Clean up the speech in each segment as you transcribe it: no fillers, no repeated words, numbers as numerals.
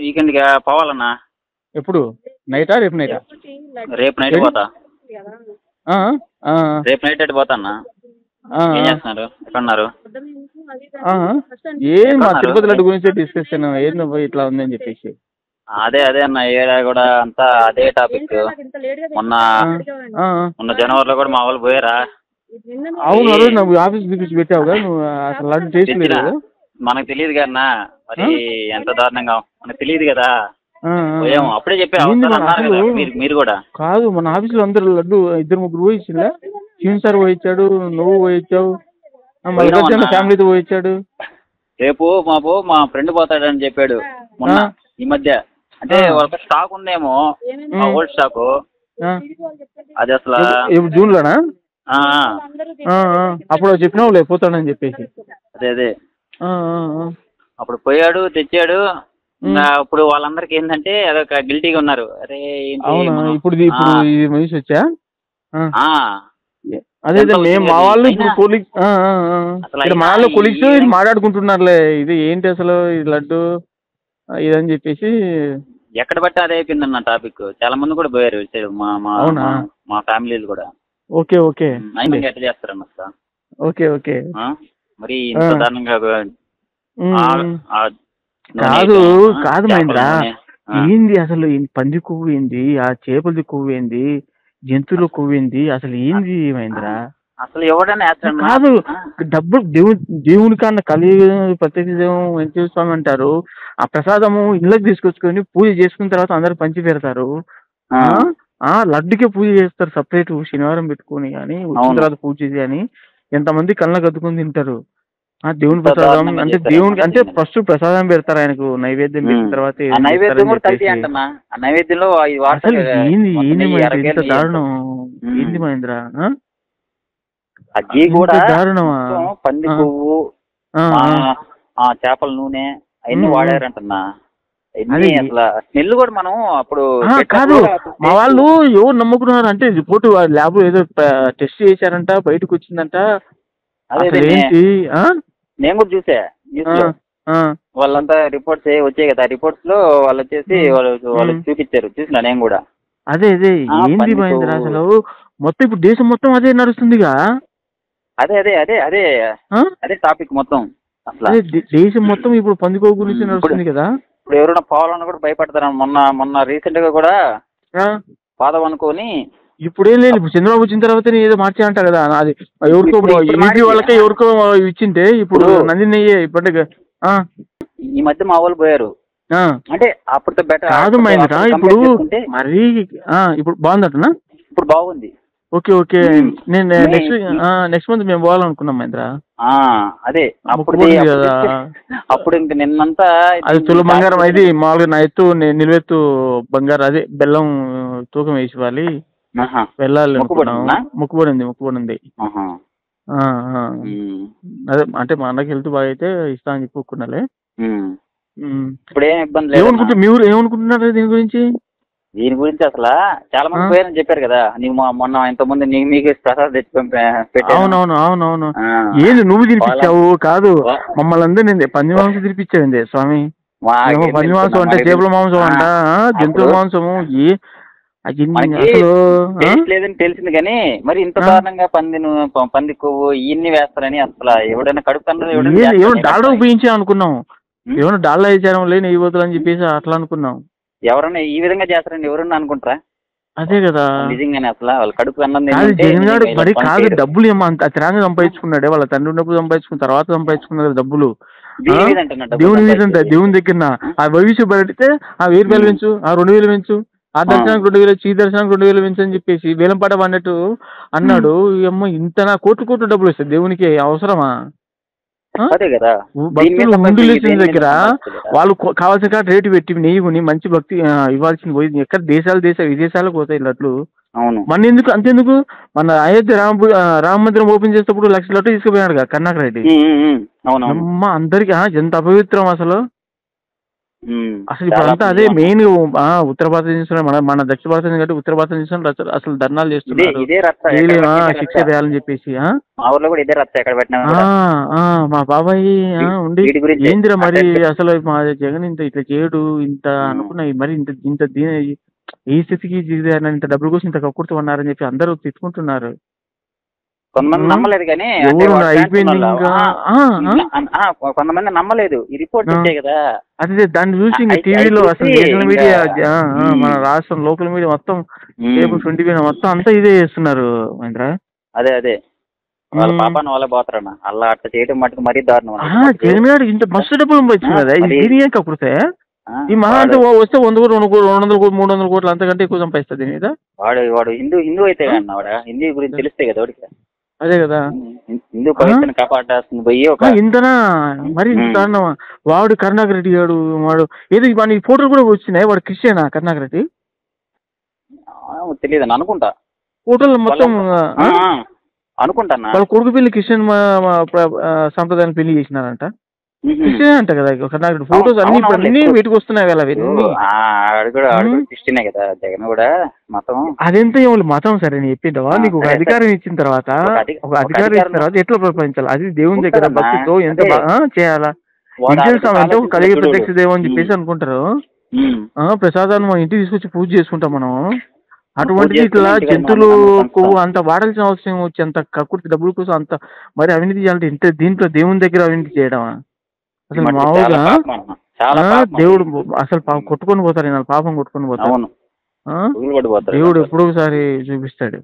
వీకెండ్కి పోవాలన్నా. ఎప్పుడు? నైటా రేపు నైటా? రేపు నైట్ పోతా. ఆ, ఆ, రేపు నైట్ అటు పోతా అన్న. ఆ, ఏం చేస్తున్నారు? ఎక్కడున్నారు? ఆ. ఏం మా తిరుపతి లడ్డు గురించి డిస్కషన్ ఏందో ఇట్లా ఉందని చెప్పేసి. అదే అదే అన్న, ఏడా కూడా అంతా అదే టాపిక్. మొన్న ఆ, మొన్న జనవరిలో కూడా మా వాళ్ళు పోయారా. అవును, ఆ రోజు నాకు ఆఫీస్ పిలిచి పెట్టావుగా నువ్వు, అసలు లడ్డు టేస్ట్ లేదు తెచ్చినా కదా. మనకు తెలియదు కదన్నా, మరి ఎంత దారుణంగా మనకు తెలియదు కదా. ఆ, పోయాము అప్పుడే చెప్పి ఏంది మన అన్నారు అసలు కదా మీరు కూడా. కాదు, మన ఆఫీసులో అందరు లడ్డు 2-3 పోయిచ్చిందా? శివన్ సార్ పోయిచ్చాడు, నువ్వు పోయిచ్చావు, మల్లికార్జున ఫ్యామిలీతో పోయిచ్చాడు. రేపు మా ఫ్రెండ్ పోతాడని చెప్పాడు మొన్న ఈ మధ్య. అంటే వాళ్ళకి స్టాక్ ఉందేమో, ఓల్డ్ స్టాక్. అది అసలు జూన్ లోనా? అప్పుడు చెప్పినావు లేకపోతాడని చెప్పేసి. అదే అదే అప్పుడు పోయాడు, తెచ్చాడు. ఇప్పుడు వాళ్ళందరికి ఏంటంటే అదొక గిల్టీగా ఉన్నారు. అరే ఇప్పుడు ఈ మనిషి వచ్చా అదే మేము మా వాళ్ళు ఇప్పుడు మా వాళ్ళు కొలిక్స్ మాట్లాడుకుంటున్నారులే, ఇది ఏంటి అసలు ఇది లడ్డు ఇదని చెప్పేసి. ఎక్కడ బట్టి అదే అయిపోయిందన్న టాపిక్. చాలా మంది కూడా పోయారు మా ఫ్యామిలీలు కూడా. ఓకే ఓకే ఎట్లా చేస్తారన్న అసలు? ఓకే ఓకే మరి ఇంత దారుణంగా కాదు కాదు మహేంద్ర, ఏంది అసలు పంది కొవ్వు ఏంది, ఆ చేపలది కొవ్వు ఏంది, జంతువుల కొవ్వు ఏంది, అసలు ఏంది మహేంద్ర? అసలు ఎవడన్నా కాదు, డబ్బు దేవుని కన్నా ప్రత్యేక దేవం వెంకటేశ్వర స్వామి అంటారు. ఆ ప్రసాదము ఇళ్ళకి తీసుకొచ్చుకొని పూజ చేసుకున్న తర్వాత అందరు పంచి పెడతారు. లడ్డుకే పూజ చేస్తారు సపరేట్, శనివారం పెట్టుకుని కానీ వచ్చిన తర్వాత పూజ చేసి అని ఎంతమంది కళ్ళకు అద్దుకొని తింటారు. దేవుని ప్రసాదం అంటే దేవునికి అంటే ఫస్ట్ ప్రసాదం పెడతారు ఆయనకు, నైవేద్యం పెట్టిన తర్వాత అసలు ఏంది ఏంది మహేంద్ర, ఇంత దారుణం ఏంది మహేంద్ర? అది కూడా దారుణమా? పంది కొవ్వు, చేపల నూనె అవన్నీ వాడారంటున్నా. స్మెల్ కూడా మనం అప్పుడు కాదు, మా వాళ్ళు ఎవరు నమ్ముకున్నారు అంటే రిపోర్ట్ ల్యాబ్ ఏదో టెస్ట్ చేశారంట, బయటకు వచ్చిందంట. ఏంటి నేను కూడా చూసా వాళ్ళంతా రిపోర్ట్స్ వచ్చాయి కదా, రిపోర్ట్స్ లో వాళ్ళు వచ్చేసి వాళ్ళు చూపించారు, చూసినా నేను కూడా. అదే అదే ఏంది మహేంద్ర అసలు మొత్తం ఇప్పుడు దేశం మొత్తం అదే నడుస్తుందిగా. అదే అదే అదే అదే అదే టాపిక్ మొత్తం. అసలు దేశం మొత్తం ఇప్పుడు పందికో గురించి నడుస్తుంది కదా. ఇప్పుడు ఎవరైనా పోవాలన్నా కూడా భయపడతారు. మొన్న రీసెంట్ గా కూడా పాదం అనుకోని. ఇప్పుడేం లేదు, ఇప్పుడు చంద్రబాబు వచ్చిన తర్వాత ఏదో మార్చా కదా, అది ఎవరికో యూపీ వాళ్ళకే ఎవరికో ఇచ్చింటే ఇప్పుడు నందిని ఇప్పటికే ఈ మధ్య మా వాళ్ళు పోయారు. అంటే అప్పుడు బెటర్ కాదు మహేంద్ర, ఇప్పుడు మరీ ఇప్పుడు బాగుందటనా? ఇప్పుడు బాగుంది. ఓకే ఓకే, నేను నెక్స్ట్ మంత్ మేము పోవాలనుకున్నాం మహేంద్ర. అదే అప్పుడు ఇంక నిన్నంతా అది తుల బంగారం, అది మామూలుగా నా ఎత్తు నిలువెత్తు బంగారం, అదే బెల్లం తూకం వేసి వాలి వెళ్ళాలి అనుకున్నాం. మొక్కుబడి ఉంది. అదే అంటే మా అన్నకి హెల్త్ బాగా అయితే ఇస్తా అని చెప్పి ఒప్పుకున్నాలే. ఇప్పుడు ఏం ఇబ్బంది లేదు. మీరు ఏమనుకుంటున్నారు దీని గురించి? దీని గురించి అసలు చాలా మంది పోయారని చెప్పారు కదా, నీకు మొన్న ఇంతకుముందు మీకు ప్రసాద్ తెచ్చి పెట్టాను. అవునవును. ఏంది నువ్వు తినిపించావు? కాదు, మమ్మల్ని అందరూ నేను పంది మాంసం తినిపించావు స్వామి. పంది మాంసం అంటే చేపల మాంసం అంట, జంతువుల మాంసము. లేదని తెలిసింది కానీ మరి ఇంత దారుణంగా పంది కొవ్వు ఇన్ని వేస్తారని అసలు ఎవడైనా కడుపు డాల్డా ఉపయోగించా అనుకున్నాం. ఏమైనా డాల్డా వేసారం లేని ఇవ్వదులని చెప్పేసి అట్లా అనుకున్నాం. ఎవరన్నా ఈ విధంగా చేస్తారని ఎవరన్నా అనుకుంటారా? అదే కదా నిజంగానే అసలు వాళ్ళ కడుపు అన్నం జగన్ గారు మరి కాదు, డబ్బులు ఏమంత తిరంగా సంపాదించుకున్నాడే, వాళ్ళ తండ్రి ఉన్నప్పుడు సంపాదించుకున్న తర్వాత సంపాదించుకున్నారు డబ్బులు. దేవుని మీద దేవుని దగ్గర ఆ భవిష్యత్తు పడితే ఆ 1000 పెంచు, ఆ 2000 పెంచు, ఆ దర్శనానికి 2000 వచ్చి ఈ దర్శనానికి 2000 పెంచు అని చెప్పేసి వేలం పాట పడినట్టు అన్నాడు. అమ్మ ఇంత కోట్లు డబ్బులు వస్తాయి దేవునికి, అవసరమా? భక్తులు ముందు లేచిన దగ్గర వాళ్ళు కావాల్సిన కాడ రేటు పెట్టి నెయ్యి మంచి భక్తి ఇవ్వాల్సింది పోయింది. ఎక్కడ విదేశాలకు పోతాయి లడ్లు. మన ఎందుకు అంతెందుకు, మన అయోధ్య రామ మందిరం ఓపెన్ చేసేటప్పుడు 1,00,000 లడ్లు తీసుకుపోయాడు కదా కర్ణాకర్ రెడ్డి. అమ్మ అందరికి ఎంత అపవిత్రం అసలు. అసలు ఇప్పుడు అంతా అదే మెయిన్. ఉత్తర భారతదేశంలో మన దక్షిణ భారతదేశం కంటే ఉత్తర భారతదేశంలో అసలు ధర్నాలు చేస్తున్నారు, శిక్ష వేయాలని చెప్పేసి. మా ఊర్లో కూడా ఇదే రచ్చ ఎక్కడ పెట్టినా. మా బాబాయ్ ఉండి ఏందిరా మరి అసలు మా జగన్ ఇంత ఇట్లా చేయడు ఇంత అనుకున్నా, మరి ఇంత ఇంత ఈ స్థితికి ఇంత డబ్బుల కోసం ఇంత కక్కుర్తి ఉన్నారని చెప్పి అందరూ తిట్టుకుంటున్నారు. కొంతమంది నమ్మలేదు కానీ కొంతమంది నమ్మలేదు. ఈ రిపోర్ట్ వచ్చాయి కదా, అదే దాన్ని చూసి ఇంకా టీవీలో అసలు నేషనల్ మీడియా, మన రాష్ట్రం లోకల్ మీడియా మొత్తం, కేబుల్ 20 మొత్తం అంతా ఇదే చేస్తున్నారు మహేంద్ర. అదే వాళ్ళ పాపాన్ని వాళ్ళే పోతారన్న. అలా అట్లా చేయడం మటుకు మరీ దారుణం. జగన్ గారు ఇంత మస్తు డబ్బులు వచ్చింది కదా, ఇది ఏం కక్కుడితే ఈ మహా అంటే వస్తే 100 కోట్లు 200 కోట్లు 300 కోట్లు అంతకంటే ఎక్కువ సంపాదిస్తుంది దీని మీద. వాడు హిందూ అయితే కన్నా వాడు హిందీ గురించి తెలిస్తే కదా వాడికి. అదే కదా, హిందూ పవిత్రని కాపాడాల్సింది పోయి ఒక ఇంతనా మరి ఇంత వాడు కరుణాకర్ రెడ్డి గారు వాడు ఏదో మన ఫోటోలు కూడా వచ్చినాయి. వాడు క్రిస్టియనా కరుణాకర్ రెడ్డి? తెలియదు అనుకుంటా, ఫోటోలు మొత్తం అనుకుంటా. వాళ్ళ కొడుకు పెళ్లి క్రిస్టియన్ సంప్రదాయాన్ని పెళ్లి చేసినారంట. క్రిస్టియన్ అంట కదా కర్ణాటక. ఫోటోస్ అన్ని అన్ని వీటికి వస్తున్నాయి కదా క్రిస్టియనే కదా జగన్ కూడా మతం. అదెంత మతం సరే నేను చెప్పింటావా నీకు? ఒక అధికారం ఇచ్చిన తర్వాత ఎట్లా ప్రపంచాలి? అది దేవుని దగ్గర భక్తితో ఎంత చేయాలా? అంటే ఒక కలిగి ప్రత్యక్ష దేవం అని చెప్పేసి అనుకుంటారు. ప్రసాదాన్ని మన ఇంటికి తీసుకొచ్చి పూజ చేసుకుంటాం మనం. అటువంటిది ఇట్లా జంతువులకు అంత వాడాల్సిన అవసరం వచ్చి అంత కక్కుర్తి డబ్బుల కోసం అంత మరి అవినీతి చేయాలంటే ఇంత దీంట్లో దేవుని దగ్గర అవినీతి చేయడమా? అసలు మామూలుగా దేవుడు అసలు కొట్టుకొని పోతారు, నేను పాపం కొట్టుకొని పోతాను. దేవుడు ఎప్పుడో ఒకసారి చూపిస్తాడు.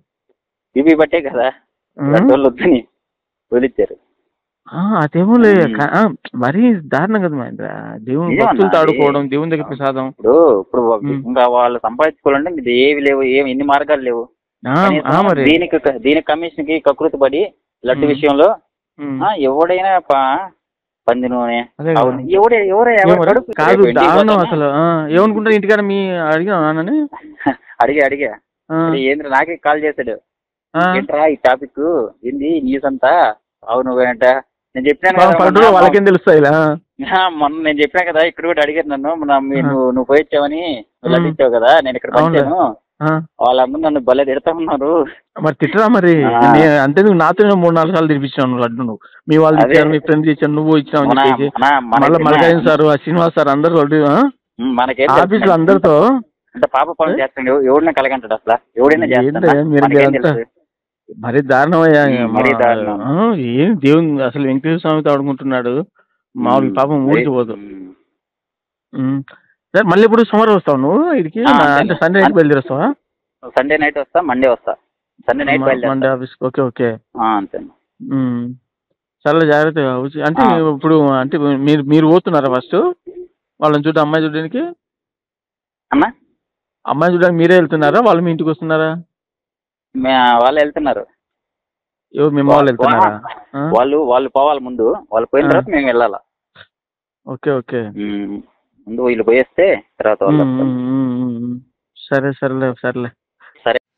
ఇవి బట్టే కదా వదిలిచ్చారు. అదేమో లే, మరీ దారుణం కదా మహేంద్ర. దేవుని భక్తులతో ఆడుకోవడం, దేవుని దగ్గర ప్రసాదం. ఇప్పుడు ఇంకా వాళ్ళు సంపాదించుకోవాలంటే ఏవి లేవు, ఎన్ని మార్గాలు లేవు. దీనికి కమిషన్ కి కకృతి పడి లడ్డు విషయంలో ఎవడైనా పంది నూనె కాదు దారుణం అసలు. ఏమనుకుంటా ఇంటికాడ మీ అడిగా నాన్నని అడిగా ఏంద్ర నాకే కాల్ చేశాడు, ఏంట్రా ఈ టాపిక్ ఏంది న్యూస్ అంతా. అవును ఏంట నేను చెప్పాను వాళ్ళకేం తెలుస్తాయి. మొన్న నేను చెప్పాను కదా, ఇక్కడ కూడా అడిగారు నన్ను, నువ్వు పోయిచ్చావని లడ్డిచ్చావు కదా, నేను ఇక్కడ పంచాను, వాళ్ళందరూ నన్ను భలే తిడతా ఉన్నారు. మరి తిట్టరా మరి? అంతే నువ్వు నాతో 3-4 సార్లు తినిపించాను లడ్డు. నువ్వు మీ వాళ్ళు ఇచ్చారు, మీ ఫ్రెండ్స్ ఇచ్చారు, నువ్వు ఇచ్చావు అని చెప్పేసి మళ్ళీ మల్కాయన్ సార్, శ్రీనివాస్ సార్ అందరు ఆఫీస్ లో అందరితో పాప పనులు చేస్తాడు. ఎవరిని కలగంటాడు అసలు? ఎవడైనా మరి దారుణమయ్యా. ఏం దేవుని అసలు వెంకటేశ్వర స్వామితో ఆడుకుంటున్నాడు. మామూలు పాపం ఊడిచిపోదు. సరే మళ్ళీ ఇప్పుడు సోమవారం వస్తావు నువ్వు ఇడికి? అంటే సండే నైట్ బయలుదేరొస్తావా? సండే నైట్ వస్తా, మండే వస్తా. Sunday night Monday office. Okay okay అంతే. చాలా జాగ్రత్తగా అంటే ఇప్పుడు అంటే మీరు పోతున్నారా ఫస్ట్ వాళ్ళని చూడ అమ్మాయి చూడడానికి? అమ్మాయి చూడడానికి మీరే వెళ్తున్నారా, వాళ్ళు మీ ఇంటికి వస్తున్నారా? వాళ్ళు వెళ్తున్నారు. మేము వాళ్ళు వెళ్తున్నారా? వాళ్ళు పోవాలి ముందు, వాళ్ళు పోయిన తర్వాత మేము వెళ్ళాలా. ఓకే ఓకే, ముందు వీళ్ళు పోయేస్తే తర్వాత సరే సరేలే సరేలే.